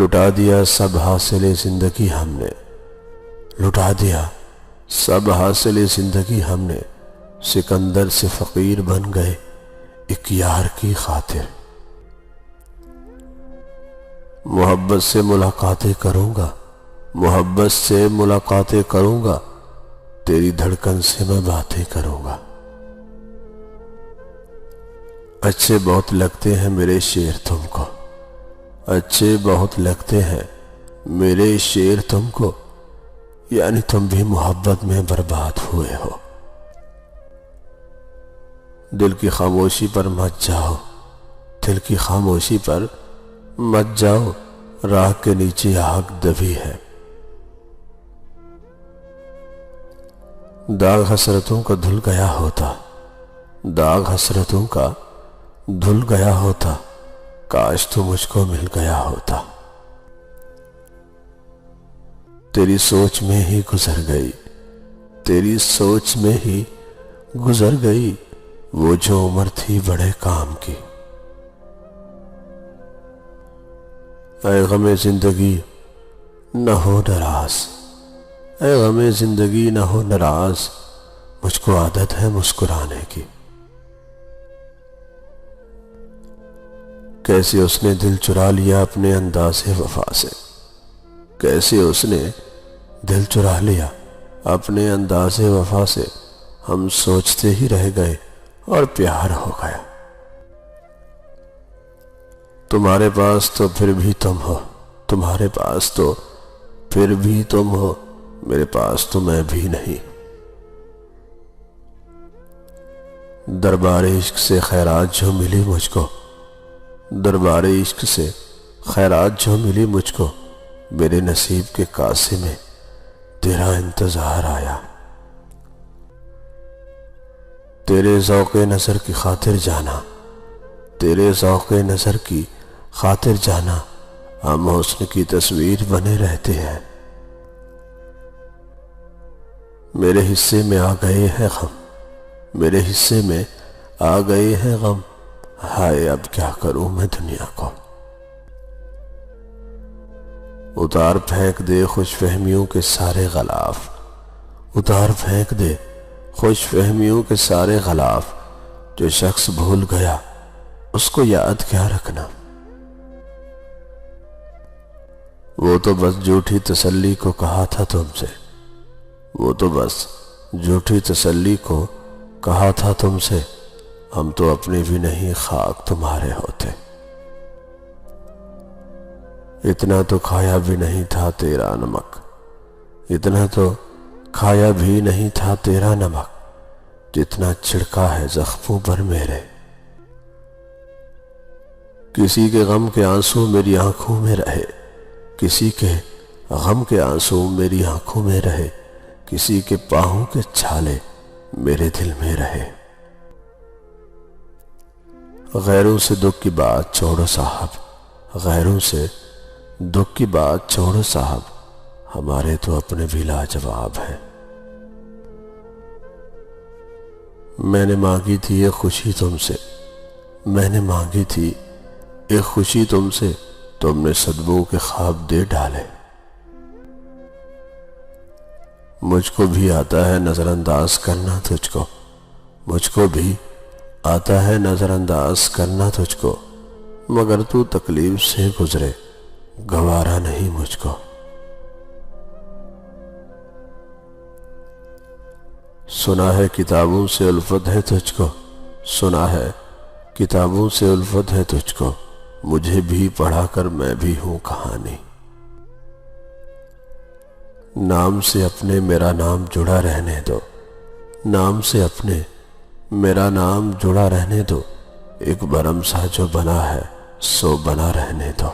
لٹا دیا سب حاصل زندگی ہم نے، لٹا دیا سب حاصل زندگی ہم نے، سکندر سے فقیر بن گئے ایک یار کی خاطر۔ محبت سے ملاقاتیں کروں گا، محبت سے ملاقاتیں کروں گا، تیری دھڑکن سے میں باتیں کروں گا۔ اچھے بہت لگتے ہیں میرے شعر تم کو، اچھے بہت لگتے ہیں میرے شعر تم کو، یعنی تم بھی محبت میں برباد ہوئے ہو۔ دل کی خاموشی پر مت جاؤ، دل کی خاموشی پر مت جاؤ، راہ کے نیچے آگ دبی ہے۔ داغ حسرتوں کا دھل گیا ہوتا، داغ حسرتوں کا دھل گیا ہوتا، کاش تو مجھ کو مل گیا ہوتا۔ تیری سوچ میں ہی گزر گئی، تیری سوچ میں ہی گزر گئی وہ جو عمر تھی بڑے کام کی۔ اے غم زندگی نہ ہو ناراض، اے غم زندگی نہ ہو ناراض، مجھ کو عادت ہے مسکرانے کی۔ کیسے اس نے دل چرا لیا اپنے انداز وفا سے، کیسے اس نے دل چرا لیا اپنے انداز وفا سے، ہم سوچتے ہی رہ گئے اور پیار ہو گیا۔ تمہارے پاس تو پھر بھی تم ہو، تمہارے پاس تو پھر بھی تم ہو، میرے پاس تو میں بھی نہیں۔ دربار عشق سے خیرات جو ملی مجھ کو، دربار عشق سے خیرات جو ملی مجھ کو، میرے نصیب کے کاسے میں تیرا انتظار آیا۔ تیرے ذوق نظر کی خاطر جانا، تیرے ذوق نظر کی خاطر جانا، ہم حسن کی تصویر بنے رہتے ہیں۔ میرے حصے میں آ گئے ہیں غم، میرے حصے میں آ گئے ہیں غم، ہائے اب کیا کروں میں دنیا کو۔ اتار پھینک دے خوش فہمیوں کے سارے غلاف، اتار پھینک دے خوش فہمیوں کے سارے غلاف، جو شخص بھول گیا اس کو یاد کیا رکھنا۔ وہ تو بس جھوٹی تسلی کو کہا تھا تم سے، وہ تو بس جھوٹی تسلی کو کہا تھا تم سے، ہم تو اپنے بھی نہیں خاک تمہارے ہوتے۔ اتنا تو کھایا بھی نہیں تھا تیرا نمک، اتنا تو کھایا بھی نہیں تھا تیرا نمک، جتنا چھڑکا ہے زخموں پر میرے۔ کسی کے غم کے آنسو میری آنکھوں میں رہے، کسی کے غم کے آنسو میری آنکھوں میں رہے، کسی کے پاؤں کے چھالے میرے دل میں رہے۔ غیروں سے دکھ کی بات چھوڑو صاحب، غیروں سے دکھ کی بات چھوڑو صاحب، ہمارے تو اپنے بھی لاجواب ہیں۔ میں نے مانگی تھی ایک خوشی تم سے، میں نے مانگی تھی ایک خوشی تم سے، تم نے صدموں کے خواب دے ڈالے۔ مجھ کو بھی آتا ہے نظر انداز کرنا تجھ کو، مجھ کو بھی آتا ہے نظر انداز کرنا تجھ کو، مگر تو تکلیف سے گزرے گوارا نہیں مجھ کو۔ سنا ہے کتابوں سے الفت ہے تجھ کو، سنا ہے کتابوں سے الفت ہے تجھ کو، مجھے بھی پڑھا کر میں بھی ہوں کہانی۔ نام سے اپنے میرا نام جڑا رہنے دو، نام سے اپنے میرا نام جڑا رہنے دو، ایک برہم سا جو بنا ہے سو بنا رہنے دو۔